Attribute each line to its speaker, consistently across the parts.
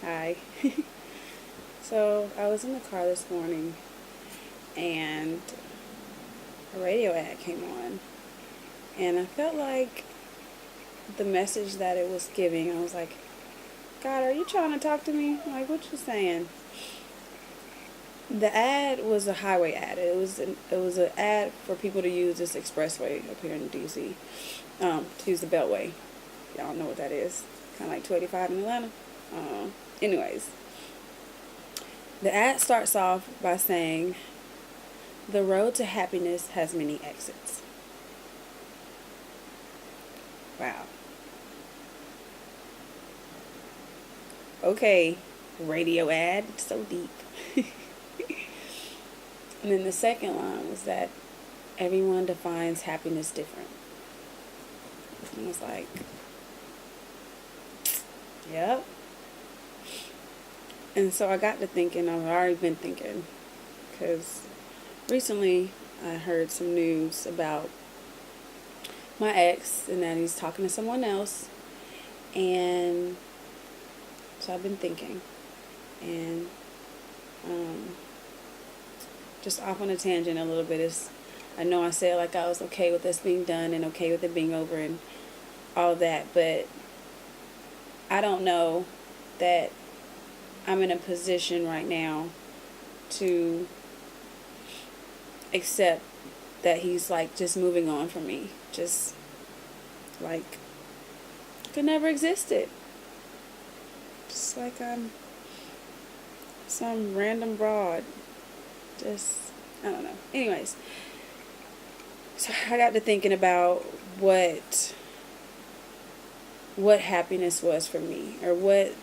Speaker 1: Hi. So I was in the car this morning and a radio ad came on, and I felt like the message that it was giving, I was like, God, are you trying to talk to me? Like, what you saying? The ad was a highway ad. It was an ad for people to use this expressway up here in DC, to use the Beltway. Y'all know what that is. Kind of like 285 in Atlanta. Anyways, the ad starts off by saying, "The road to happiness has many exits." Wow. Okay, radio ad, so deep. And then the second line was that everyone defines happiness different. And I was like, yep. And so I got to thinking, I've already been thinking, because recently I heard some news about my ex and that he's talking to someone else. And so I've been thinking, and just off on a tangent a little bit. Is I know I said like I was okay with this being done and okay with it being over and all of that, but I don't know that I'm in a position right now to accept that he's like just moving on from me, just like could never existed, just like I'm some random broad. Just, I don't know. Anyways, so I got to thinking about what happiness was for me, or what,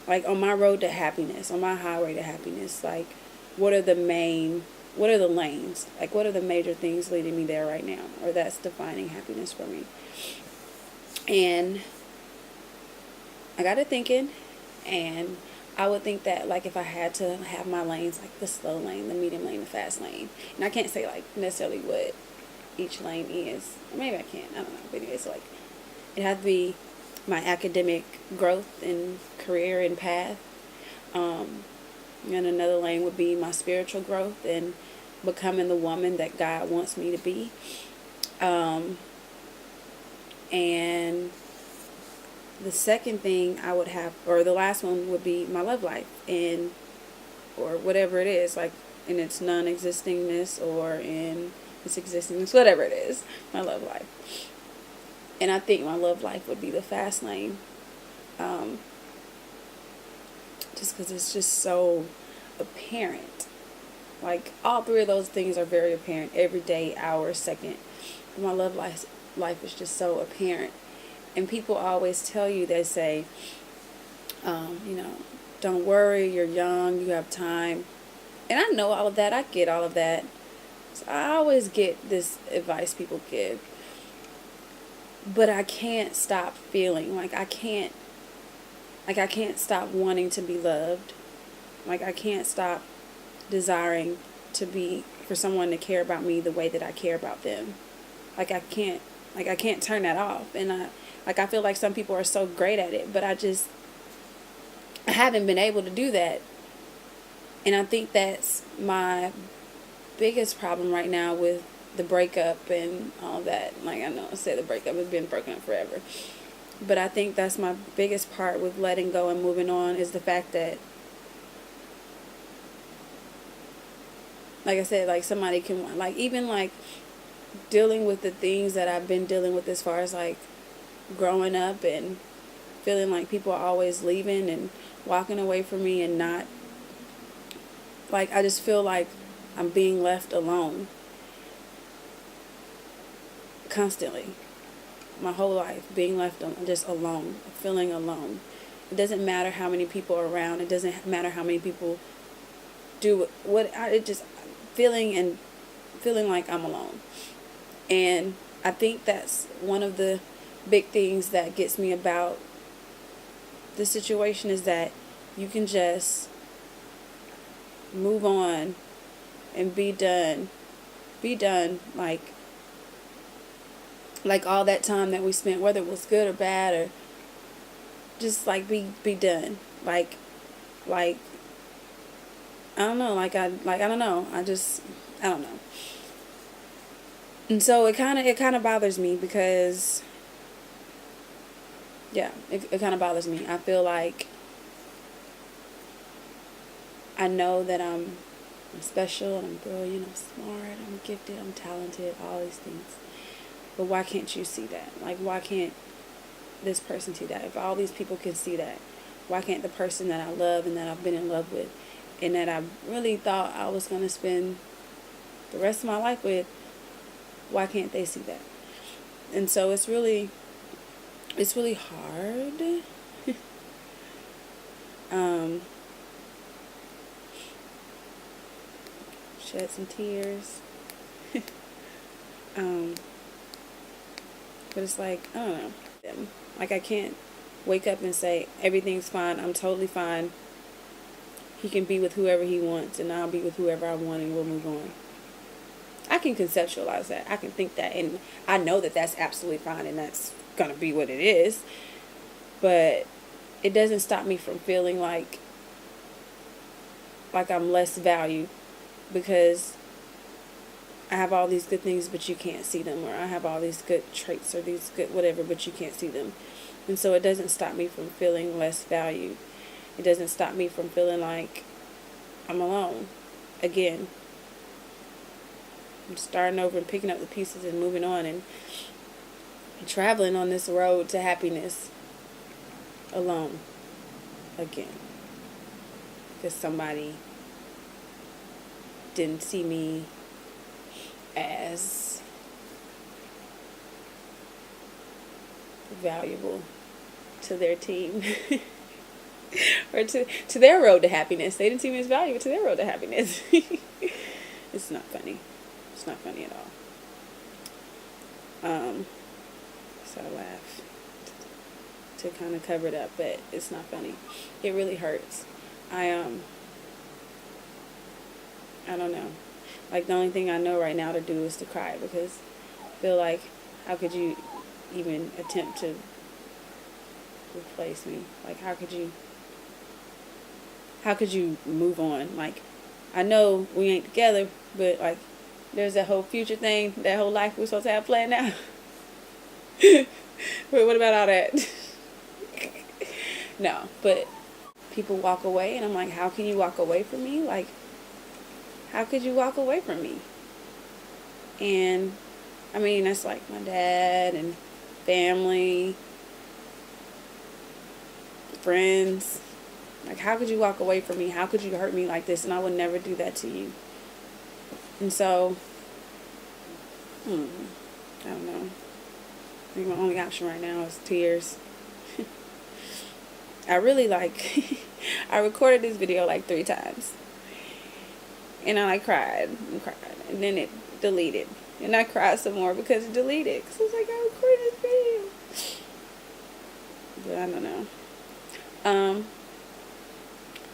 Speaker 1: like on my road to happiness, on my highway to happiness, like what are the lanes, like what are the major things leading me there right now, or that's defining happiness for me. And I got to thinking, and I would think that like if I had to have my lanes, like the slow lane, the medium lane, the fast lane, and I can't say like necessarily what each lane is, or maybe I can, I don't know, but anyways, like it had to be my academic growth and career and path, and another lane would be my spiritual growth and becoming the woman that God wants me to be, and the second thing I would have, or the last one would be my love life, and or whatever it is, like in its non-existingness or in its existingness, whatever it is, my love life. And I think my love life would be the fast lane, just because it's just so apparent. Like all three of those things are very apparent every day, hour, second. My life is just so apparent. And people always tell you, they say, you know, don't worry, you're young, you have time. And I know all of that. I get all of that. So I always get this advice people give. But I can't stop feeling like I can't stop wanting to be loved. Like I can't stop desiring for someone to care about me the way that I care about them. Like I can't turn that off. And I feel like some people are so great at it, but I haven't been able to do that. And I think that's my biggest problem right now with the breakup and all that. Like I know I said the breakup has been broken up forever. But I think that's my biggest part with letting go and moving on, is the fact that, like I said, like somebody can, like even like dealing with the things that I've been dealing with as far as like growing up and feeling like people are always leaving and walking away from me, and not, like I just feel like I'm being left alone constantly. My whole life being left just alone, feeling alone. It doesn't matter how many people are around. It doesn't matter how many people do it just feeling like I'm alone. And I think that's one of the big things that gets me about the situation, is that you can just move on and be done, like all that time that we spent, whether it was good or bad, or just like be done. Like, like, I don't know, I don't know. I don't know. And so it kind of bothers me because, yeah, it kind of bothers me. I feel like I know that I'm special, and I'm brilliant, I'm smart, I'm gifted, I'm talented, all these things. But why can't you see that? Like, why can't this person see that? If all these people can see that, why can't the person that I love and that I've been in love with and that I really thought I was going to spend the rest of my life with, why can't they see that? And so it's really hard. Shed some tears. But it's like, I don't know. Like, I can't wake up and say, everything's fine, I'm totally fine. He can be with whoever he wants, and I'll be with whoever I want, and we'll move on. I can conceptualize that. I can think that, and I know that that's absolutely fine, and that's going to be what it is. But it doesn't stop me from feeling like I'm less valued because I have all these good things, but you can't see them, or I have all these good traits or these good whatever, but you can't see them. And so it doesn't stop me from feeling less valued. It doesn't stop me from feeling like I'm alone. Again, I'm starting over and picking up the pieces and moving on and traveling on this road to happiness alone again. Because somebody didn't see me as valuable to their team or to their road to happiness. They didn't see me as valuable to their road to happiness. It's not funny. It's not funny at all. So I laugh to kind of cover it up, but it's not funny. It really hurts. I don't know. Like, the only thing I know right now to do is to cry, because I feel like, how could you even attempt to replace me? Like, how could you move on? Like, I know we ain't together, but like, there's that whole future thing, that whole life we're supposed to have planned out. But what about all that? No, but people walk away, and I'm like, how can you walk away from me? Like, how could you walk away from me? And I mean, that's like my dad and family, friends. Like, how could you walk away from me? How could you hurt me like this? And I would never do that to you. And so, I don't know. I think my only option right now is tears. I really I recorded this video like 3 times. And I cried and cried. And then it deleted. And I cried some more because it deleted. Because I was like, I recorded this video. But I don't know.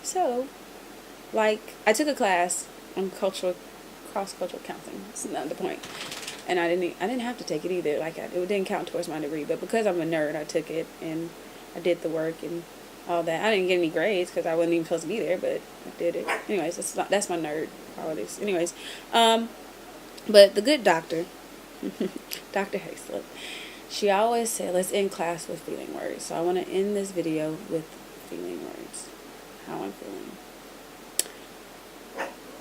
Speaker 1: So, like, I took a class on cross-cultural counseling. That's not the point. And I didn't have to take it either. Like, it didn't count towards my degree. But because I'm a nerd, I took it and I did the work and all that. I didn't get any grades because I wasn't even supposed to be there, but I did it. Anyways, that's my nerd qualities. Anyways, but the good doctor, Dr. Hayslip, she always said, let's end class with feeling words. So I want to end this video with feeling words. How I'm feeling.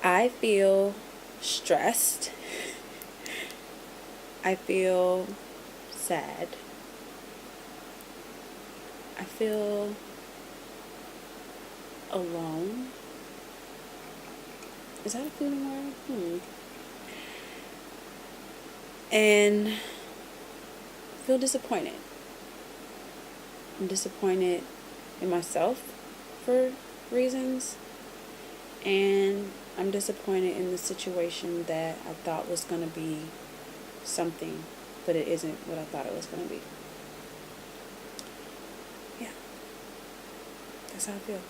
Speaker 1: I feel stressed. I feel sad. I feel alone. Is that a feeling word? And feel disappointed. I'm disappointed in myself for reasons, and I'm disappointed in the situation that I thought was going to be something, but it isn't what I thought it was going to be. Yeah, that's how I feel.